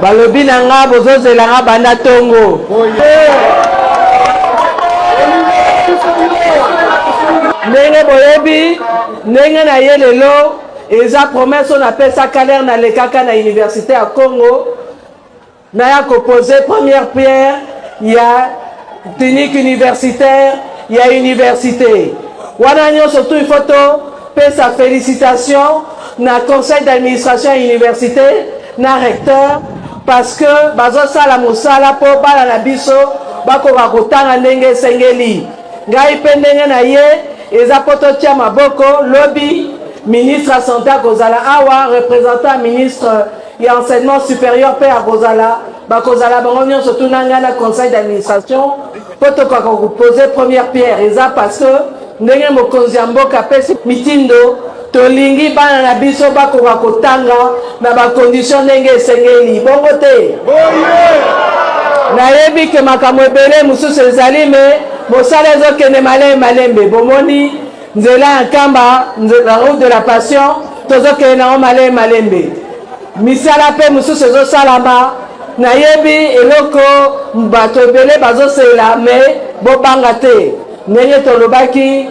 balobi na nga bozozela nga banda tongo ndenge boyebi ndenge na ye lelo eza promesse on appelle ça Kaler na lekaka na université ya Congo na ya poser première pierre ya clinique universitaire ya université wana nyo surtout il faut to sa félicitation na conseil d'administration ya université na recteur parce que bazo sala mosala po bala na biso bakoka kotanga ndenge esengeli ngai pe ndenge na ye eza poto tia maboko lobby ministre ya santé akozala awa représentant ministre ya enseignement supérieur pe akozala bakozala bango nyonso tuna ngai na conseil d'administration po tokoka koposer première pierre eza parce que ndenge mokonzi ya mboka apesi mitindo tolingi bana na biso bakoka kotanga na bakondition ndenge esengeli bongo te nayebi ke makambo ebele mosusu ezali me mosala ezokende malembe bomoni nzela ya nkamba la route de la passion tozokende nango malembe misala mpe mosusu ezosalama nayebi eloko bato ebele bazosela me bobanga te ndenge tolobaki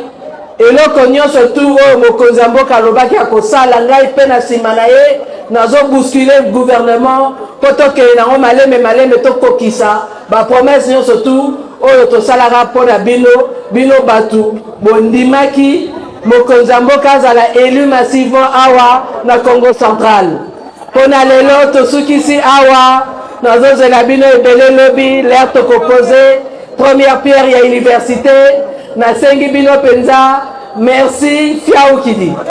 eloko nyonso tu oyo mokonzi ya mboka alobaki akosala ngai mpe na nsima na ye nazobouscule gouvernement mpo tokende nango malembe tokokisa bapromese nyonso tu oyo tosalaka mpo na bino bato bondimaki mokonzi ya mboka azala élu massivement awa na Congo central mpo na lelo tosukisi awa nazozela bino ebele lobi lere tokopose première pierre ya université nasengi bino penza merci fiaukidi